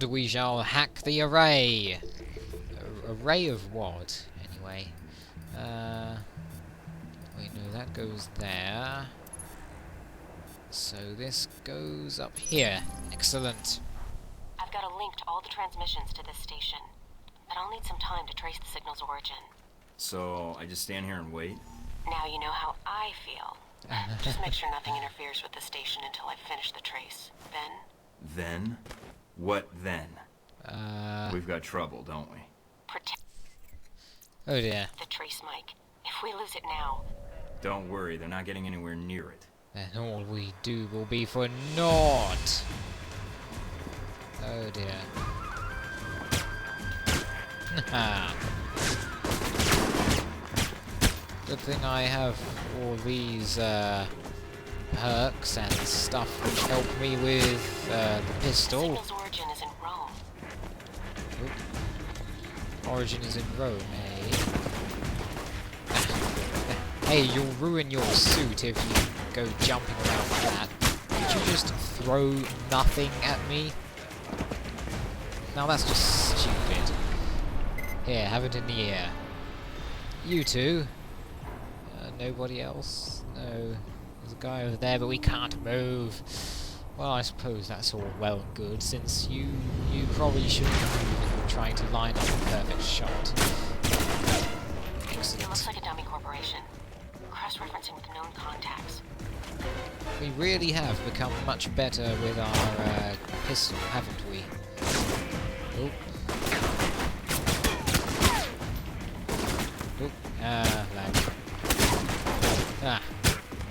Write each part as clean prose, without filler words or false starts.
And we shall hack the array. Array of what? Anyway. Wait, no, that goes there. So this goes up here. Excellent. I've got a link to all the transmissions to this station, but I'll need some time to trace the signal's origin. So, I just stand here and wait? Now you know how I feel. Just make sure nothing interferes with the station until I finish the trace. Then? Then? What then? We've got trouble, don't we? Protect Oh dear. the trace, Mike. If we lose it now... Don't worry, they're not getting anywhere near it. Then all we do will be for naught. Oh dear. Good thing I have all these perks and stuff which help me with the pistol. Signal's origin is in Rome. Origin is in Rome, eh? Hey, you'll ruin your suit if you go jumping around like that. Could you just throw nothing at me? Now that's just stupid. Here, have it in the air. You two. Nobody else? No. There's a guy over there, but we can't move. Well, I suppose that's all well and good, since you probably shouldn't move if you're trying to line up a perfect shot. It Excellent. looks like a dummy corporation. Cross-referencing with known contacts. We really have become much better with our pistol, haven't we? Oh. Oh, lag. Ah.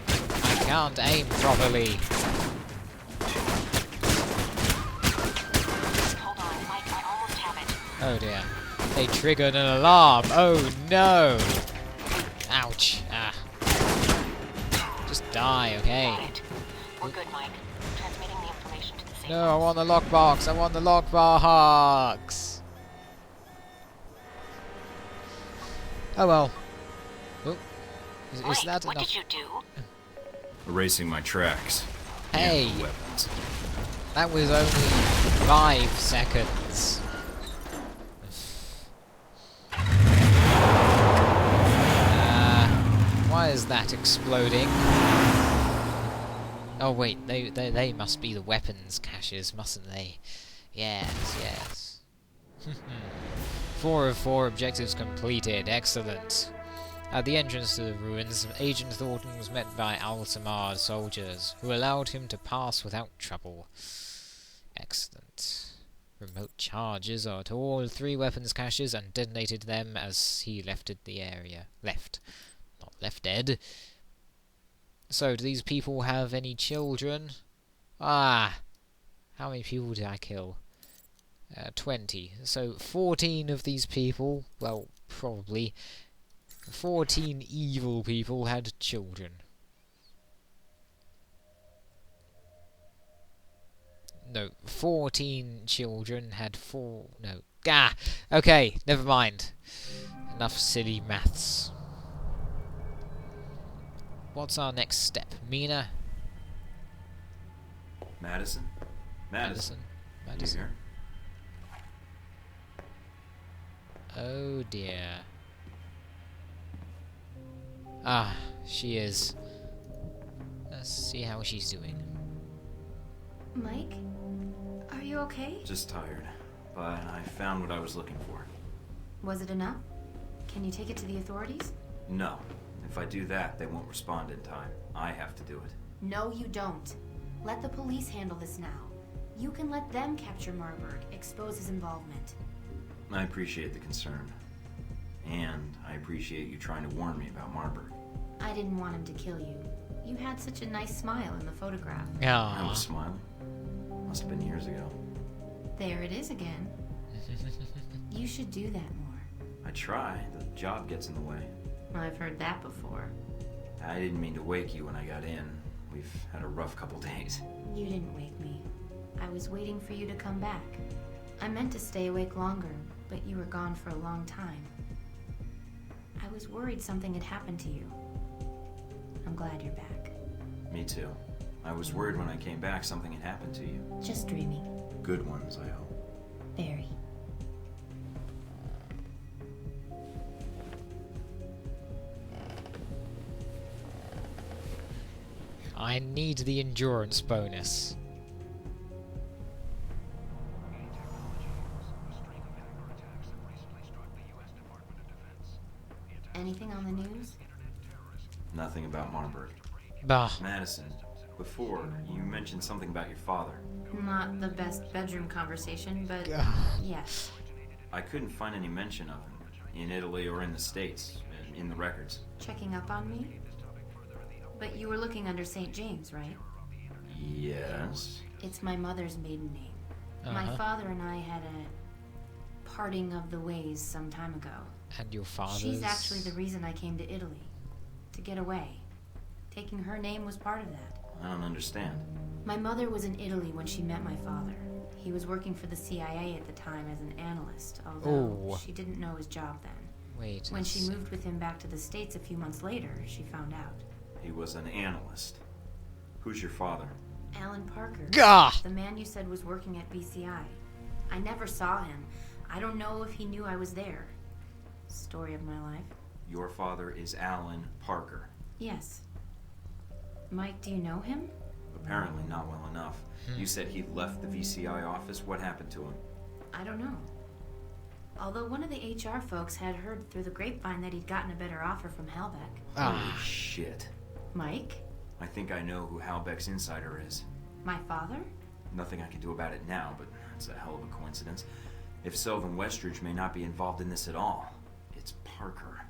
I can't aim properly. Hold on, Mike, I almost have it. Oh dear. They triggered an alarm. Oh no! Ouch. Ah. Just die, okay? Got it. We're good, Mike. Transmitting the information to the safe No, I house. want the lockbox. I want the lockbox. Oh well. Oh. Is Mike, that what enough? did you do? Erasing my tracks. Hey. And weapons. That was only 5 seconds. Why is that exploding? Oh wait, they must be the weapons caches, mustn't they? Yes, yes. 4 of 4 objectives completed. Excellent. At the entrance to the ruins, Agent Thornton was met by Altamar soldiers, who allowed him to pass without trouble. Excellent. Remote charges are to all 3 weapons caches and detonated them as he left the area. Not left dead. So, do these people have any children? Ah! How many people did I kill? 20. So, 14 of these people, well, probably 14 evil people had children. No, 14 children had 4... No. Gah! Okay, never mind. Enough silly maths. What's our next step? Mina? Madison? Madison? You Madison. here? Oh dear. Ah, she is. Let's see how she's doing. Mike? Are you okay? Just tired. But I found what I was looking for. Was it enough? Can you take it to the authorities? No. If I do that, they won't respond in time. I have to do it. No, you don't. Let the police handle this now. You can let them capture Marburg, expose his involvement. I appreciate the concern. And I appreciate you trying to warn me about Marburg. I didn't want him to kill you. You had such a nice smile in the photograph. I Ah. was smiling. Must have been years ago. There it is again. You should do that more. I try. The job gets in the way. I've heard that before. I didn't mean to wake you when I got in. We've had a rough couple days. You didn't wake me. I was waiting for you to come back. I meant to stay awake longer, but you were gone for a long time. I was worried something had happened to you. I'm glad you're back. Me too. I was worried when I came back something had happened to you. Just dreaming. Good ones, I hope. Very. I need the endurance bonus. Anything on the news? Nothing about Marburg. Bah. Madison, before, you mentioned something about your father. Not the best bedroom conversation, but yes. I couldn't find any mention of him, in Italy or in the States, in the records. Checking up on me? But you were looking under St. James, right? Yes. It's my mother's maiden name. My father and I had a parting of the ways some time ago. And your father's... She's actually the reason I came to Italy. To get away. Taking her name was part of that. I don't understand. My mother was in Italy when she met my father. He was working for the CIA at the time as an analyst, although she didn't know his job then. Wait. When she moved with him back to the States a few months later, she found out. He was an analyst. Who's your father? Alan Parker. Gah! The man you said was working at VCI. I never saw him. I don't know if he knew I was there. Story of my life. Your father is Alan Parker. Yes. Mike, do you know him? Apparently not well enough. You said he left the VCI office. What happened to him? I don't know. Although one of the HR folks had heard through the grapevine that he'd gotten a better offer from Halbeck. Holy shit. Mike? I think I know who Halbeck's insider is. My father? Nothing I can do about it now, but it's a hell of a coincidence. If Sylvan Westridge may not be involved in this at all, it's Parker.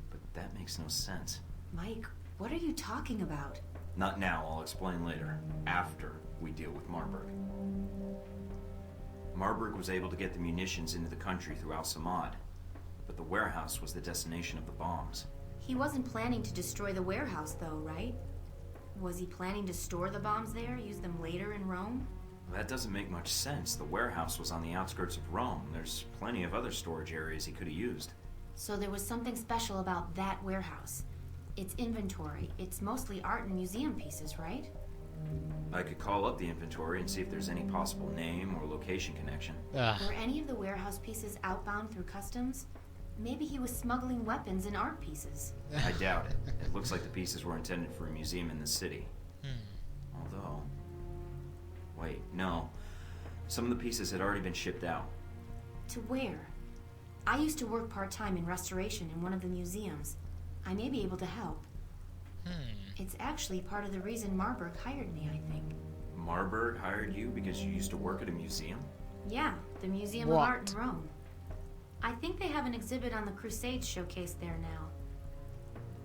But that makes no sense. Mike, what are you talking about? Not now, I'll explain later. After we deal with Marburg. Marburg was able to get the munitions into the country through Al-Samad, but the warehouse was the destination of the bombs. He wasn't planning to destroy the warehouse, though, right? Was he planning to store the bombs there, use them later in Rome? That doesn't make much sense. The warehouse was on the outskirts of Rome. There's plenty of other storage areas he could have used. So there was something special about that warehouse. Its inventory. It's mostly art and museum pieces, right? I could call up the inventory and see if there's any possible name or location connection. Were any of the warehouse pieces outbound through customs? Maybe he was smuggling weapons and art pieces. I doubt it. It looks like the pieces were intended for a museum in the city. Although... Wait, no. Some of the pieces had already been shipped out. To where? I used to work part-time in restoration in one of the museums. I may be able to help. It's actually part of the reason Marburg hired me, I think. Marburg hired you because you used to work at a museum? Yeah, the Museum of Art in Rome. I think they have an exhibit on the Crusades showcase there now.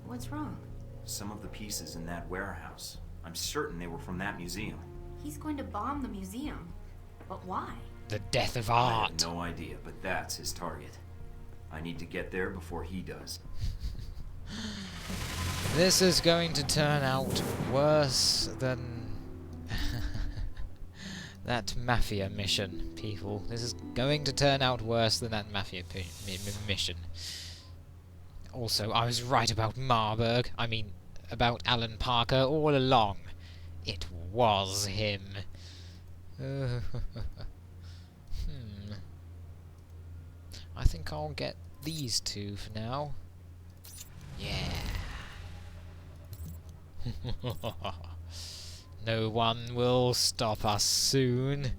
What's wrong? Some of the pieces in that warehouse. I'm certain they were from that museum. He's going to bomb the museum. But why? The death of I art. have no idea, but that's his target. I need to get there before he does. This is going to turn out worse than that mafia mission, people. This is going to turn out worse than that mafia mission. Also, I was right about Marburg. I mean, about Alan Parker all along. It was him. I think I'll get these two for now. Yeah. No one will stop us soon.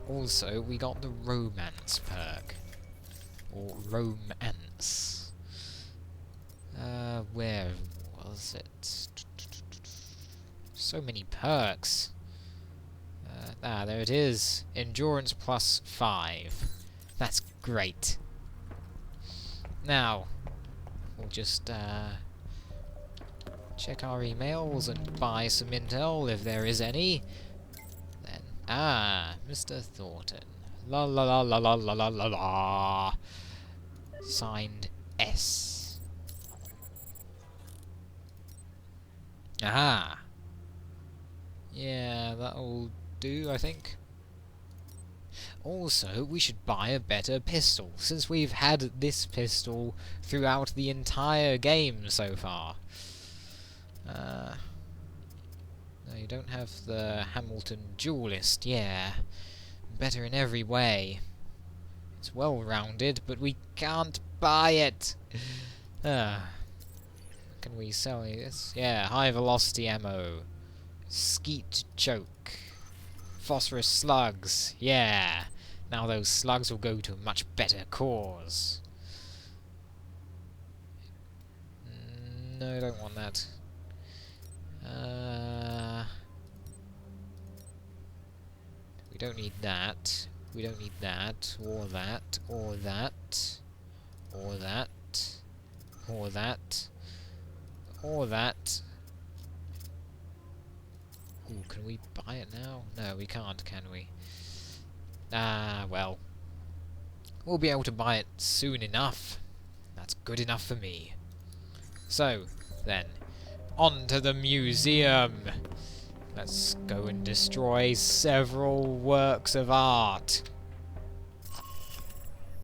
Also, we got the romance perk. Or romance. Where was it? So many perks. There it is. Endurance plus 5. That's great. Now, we'll just check our emails and buy some intel if there is any. Then, Mr. Thornton. La la la la la la la la la. Signed S. Aha. Yeah, that'll do, I think. Also, we should buy a better pistol, since we've had this pistol throughout the entire game so far. No, you don't have the Hamilton Duelist, yeah. Better in every way. It's well-rounded, but we can't buy it! Can we sell this? Yeah, high-velocity ammo. Skeet choke. Phosphorus slugs, yeah! Now those slugs will go to a much better cause. No, I don't want that. We don't need that. We don't need that. Or that. Or that. Or that. Or that. Or that. Ooh, can we buy it now? No, we can't, can we? Ah, well. We'll be able to buy it soon enough. That's good enough for me. So, then, on to the museum! Let's go and destroy several works of art.